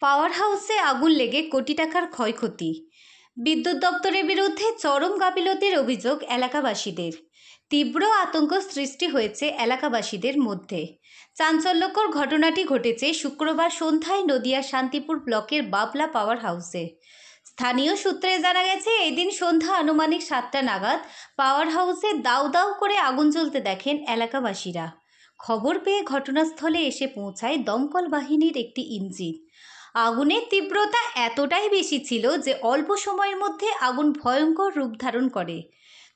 পাওয়ার হাউসে আগুন লেগে কোটি টাকার ক্ষয়ক্ষতি। বিদ্যুৎ দপ্তরের বিরুদ্ধে চরম গাফিলতির অভিযোগ এলাকাবাসীদের। তীব্র আতঙ্ক সৃষ্টি হয়েছে এলাকাবাসীদের মধ্যে। চাঞ্চল্যকর ঘটনাটি ঘটেছে শুক্রবার সন্ধ্যায় নদিয়া শান্তিপুর ব্লকের বাবলা পাওয়ার হাউসে। স্থানীয় সূত্রে জানা গেছে, এদিন সন্ধ্যা আনুমানিক 7টা নাগাদ পাওয়ার হাউসে দাউ দাউ করে আগুন জ্বলতে দেখেন এলাকাবাসীরা। খবর পেয়ে ঘটনাস্থলে এসে পৌঁছায় দমকল বাহিনীর একটি ইঞ্জিন। আগুনের তীব্রতা এতটাই বেশি ছিল যে অল্প সময়ের মধ্যে আগুন ভয়ঙ্কর রূপ ধারণ করে।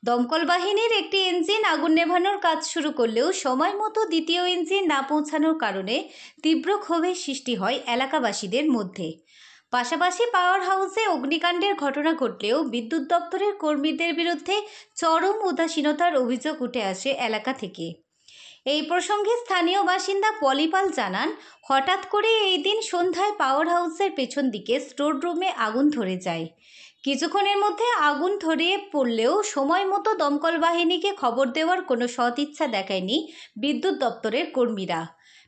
দমকল বাহিনীর একটি ইঞ্জিন আগুন নেভানোর কাজ শুরু করলেও সময় মতো দ্বিতীয় ইঞ্জিন না পৌঁছানোর কারণে তীব্র ক্ষোভের সৃষ্টি হয় এলাকাবাসীদের মধ্যে। পাশাপাশি পাওয়ার হাউসে অগ্নিকাণ্ডের ঘটনা ঘটলেও বিদ্যুৎ দপ্তরের কর্মীদের বিরুদ্ধে চরম উদাসীনতার অভিযোগ উঠে আসে এলাকা থেকে। এই প্রসঙ্গে স্থানীয় বাসিন্দা পলিপাল জানান, হঠাৎ করে এই দিন সন্ধ্যায় পাওয়ার হাউসের পেছন দিকে স্টোর রুমে আগুন ধরে যায়। কিছুক্ষণের মধ্যে আগুন ধরিয়ে পড়লেও সময় মতো দমকল বাহিনীকে খবর দেওয়ার কোনো সদিচ্ছা দেখায়নি বিদ্যুৎ দপ্তরের কর্মীরা।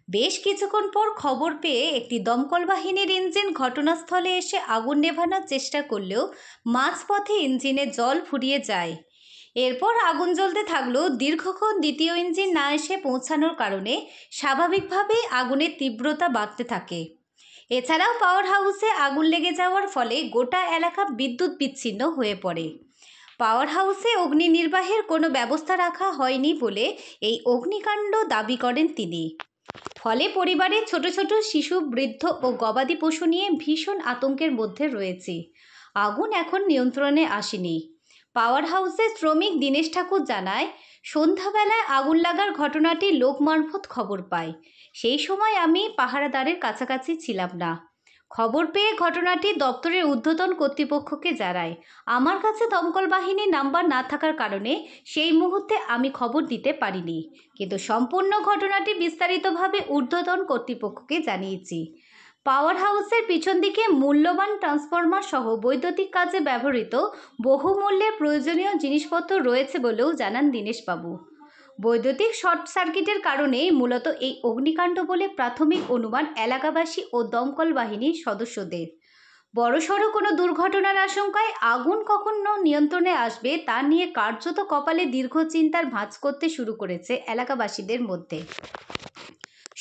বেশ কিছুক্ষণ পর খবর পেয়ে একটি দমকল বাহিনীর ইঞ্জিন ঘটনাস্থলে এসে আগুন নেভানোর চেষ্টা করলেও মাঝপথে ইঞ্জিনে জল ফুরিয়ে যায়। এরপর আগুন জ্বলতে থাকলেও দীর্ঘক্ষণ দ্বিতীয় ইঞ্জিন না এসে পৌঁছানোর কারণে স্বাভাবিকভাবেই আগুনের তীব্রতা বাড়তে থাকে। এছাড়াও পাওয়ার হাউসে আগুন লেগে যাওয়ার ফলে গোটা এলাকা বিদ্যুৎ বিচ্ছিন্ন হয়ে পড়ে। পাওয়ার হাউসে অগ্নি নির্বাহের কোনো ব্যবস্থা রাখা হয়নি বলে এই অগ্নিকাণ্ড দাবি করেন তিনি। ফলে পরিবারের ছোট ছোট শিশু, বৃদ্ধ ও গবাদি পশু নিয়ে ভীষণ আতঙ্কের মধ্যে রয়েছে। আগুন এখন নিয়ন্ত্রণে আসেনি। পাওয়ার হাউসের শ্রমিক দীনেশ ঠাকুর জানায়, সন্ধ্যাবেলায় আগুন লাগার ঘটনাটি লোক মারফত খবর পায়। সেই সময় আমি পাহারাদারের কাছাকাছি ছিলাম না। খবর পেয়ে ঘটনাটি দপ্তরের ঊর্ধ্বতন কর্তৃপক্ষকে জানায়। আমার কাছে দমকল বাহিনীর নাম্বার না থাকার কারণে সেই মুহূর্তে আমি খবর দিতে পারিনি, কিন্তু সম্পূর্ণ ঘটনাটি বিস্তারিতভাবে ঊর্ধ্বতন কর্তৃপক্ষকে জানিয়েছি। পাওয়ার হাউসের পিছন দিকে মূল্যবান ট্রান্সফরমার সহ বৈদ্যুতিক কাজে ব্যবহৃত বহুমূল্যের প্রয়োজনীয় জিনিসপত্র রয়েছে বলেও জানান দীনেশবাবু। বৈদ্যুতিক শর্ট সার্কিটের কারণে মূলত এই অগ্নিকাণ্ড বলে প্রাথমিক অনুমান এলাকাবাসী ও দমকল বাহিনীর সদস্যদের। বড়সড় কোনো দুর্ঘটনার আশঙ্কায় আগুন কখন নিয়ন্ত্রণে আসবে তা নিয়ে কার্যত কপালে দীর্ঘ চিন্তার ভাঁজ করতে শুরু করেছে এলাকাবাসীদের মধ্যে।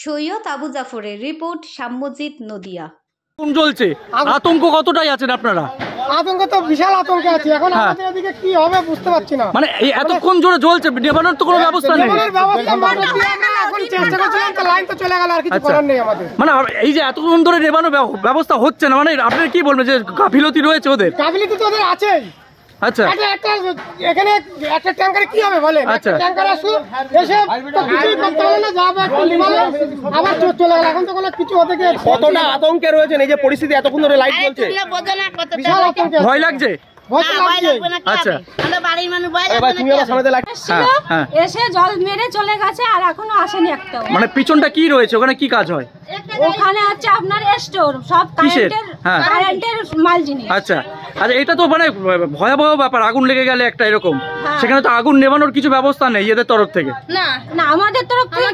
সৈয়দ আবু জাফরের রিপোর্ট, সাম্যজিৎ, নদিয়া। আগুন জ্বলছে, আতঙ্ক কতটাই আছেন আপনারা? আতঙ্ক তো বিশাল আতঙ্ক আছে। এখন আমাদের এদিকে কি হবে বুঝতে পারছি না। মানে এই এতক্ষণ জোরে জ্বলছে, নেভানোর তো কোনো ব্যবস্থা নেই। নেভানোর ব্যবস্থা এখন চেষ্টা করছিলাম, তো লাইন তো চলে গেল, আর কিছু করার নেই আমাদের। মানে এই যে এতক্ষণ ধরে নেভানোর ব্যবস্থা হচ্ছে না, মানে আপনারা কি বলবেন যে গাফিলতি রয়েছে ওদের? গাফিলতি তো ওদের আছেই। আচ্ছা, এখানে একটা ট্যাঙ্কারে কি হবে বলে? আচ্ছা, ট্যাঙ্কার আসলো, এসে তো কিছুই করতে হলো না, যা আবার চলে গেল। এখন তো কোনো কিছু হতে গিয়ে কতটা আতঙ্কে রয়েছেন এই যে পরিস্থিতি, এতক্ষণ ধরে লাইট জ্বলছে? বিশাল আতঙ্ক। ভয় লাগছে? আচ্ছা, এসে জল মেরে চলে গেছে আর এখনো আসেনি একটাও। মানে পিছনটা কি রয়েছে, ওখানে কি কাজ হয়? ওখানে হচ্ছে আপনার স্টোর, সব কারেন্টের মাল জিনিস। আচ্ছা, আচ্ছা, এটা তো মানে ভয়াবহ ব্যাপার, আগুন লেগে গেলে একটা এরকম। সেখানে তো আগুন নেভানোর কিছু ব্যবস্থা নেই এদের তরফ থেকে? না না, আমাদের তরফ থেকে,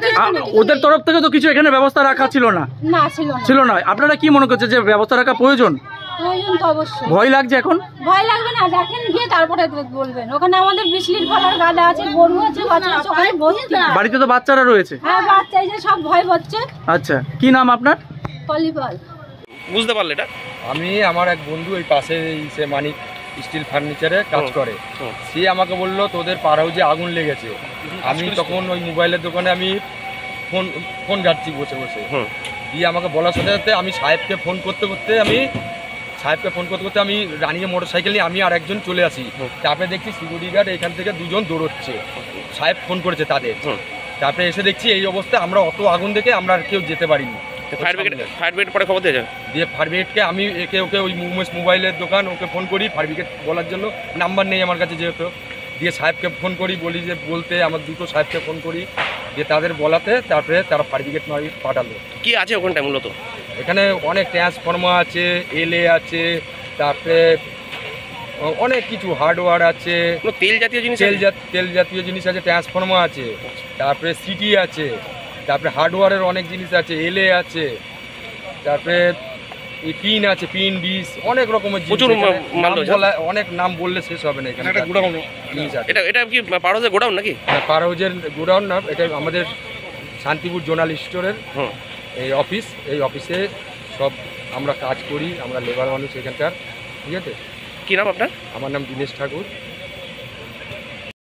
ওদের তরফ থেকে তো কিছু এখানে ব্যবস্থা রাখা ছিল না? না, ছিল না। আপনারা কি মনে করছেন যে ব্যবস্থা রাখা প্রয়োজন? প্রয়োজন তো অবশ্যই। ভয় লাগছে এখন? ভয় লাগবে না, দেখেন গিয়ে তারপরে বলবেন। ওখানে আমাদের 20 লিটার ফলার গাদা আছে, গরু আছে, বাচ্চা আছে, ওখানে ভর্তি। বাড়িতে তো বাচ্চারা রয়েছে? হ্যাঁ, বাচ্চা এই যে সব ভয় হচ্ছে। আচ্ছা, কি নাম আপনার? পলিপাল। বুঝতে পারলে এটা? আমি আমার এক বন্ধু ওই পাশে সে মানিক স্টিল ফার্নিচারে কাজ করে, সে আমাকে বললো তোদের পাড়া হাউসে আগুন লেগেছে। আমি তখন ওই মোবাইলের দোকানে আমি ফোন ঘাটছি বসে বসে, দিয়ে আমাকে বলার সাথে সাথে আমি সাহেবকে ফোন করতে করতে আমি রানিয়ে মোটর সাইকেল নিয়ে আমি আর একজন চলে আসি। তারপরে দেখছি সিকিউরিটি গার্ড এখান থেকে দুজন দৌড়চ্ছে, সাহেব ফোন করেছে তাদের। তারপরে এসে দেখছি এই অবস্থা, আমরা অত আগুন দেখে আমরা আর কেউ যেতে পারিনি। ফায়ার ব্রিগেড পরে খবর দিয়ে দিয়ে ফায়ার ব্রিগেডকে আমি ওকে ওই মোবাইলের দোকান ওকে ফোন করি ফায়ার ব্রিগেড বলার জন্য, নাম্বার নেই আমার কাছে যেহেতু। দিয়ে সাহেবকে ফোন করি, বলি যে বলতে আমার দুটো সাহেবকে ফোন করি, দিয়ে তাদের বলাতে তারপরে তারা ফায়ার ব্রিগেড পাঠালো। কি আছে ওখানটায় মূলত? এখানে অনেক ট্রান্সফর্মার আছে, এলএ আছে, তারপরে অনেক কিছু হার্ডওয়্যার আছে, তেল জাতীয় জিনিস আছে, ট্রান্সফর্মার আছে, তারপরে সিটি আছে, তারপরে হার্ডওয়্যারের অনেক জিনিস আছে, এলএ আছে, তারপরে এই পিন আছে, পিন ডিস অনেক রকমের জিনিস প্রচুর এখানে। মাল নাম রয়েছে। বলা- অনেক নাম বললে শেষ হবে না এখানে জিনিস আছে। এটা কি পার হাউসের গোডাউন নাকি? পার হাউজের গোডাউন না, এটা আমাদের শান্তিপুর জোনাল স্টোরের হুম। এই অফিস। এই অফিসে সব আমরা কাজ করি, আমরা লেবার মানুষ এখানকার, ঠিক আছে। কি নাম আপনার? আমার নাম দীনেশ ঠাকুর।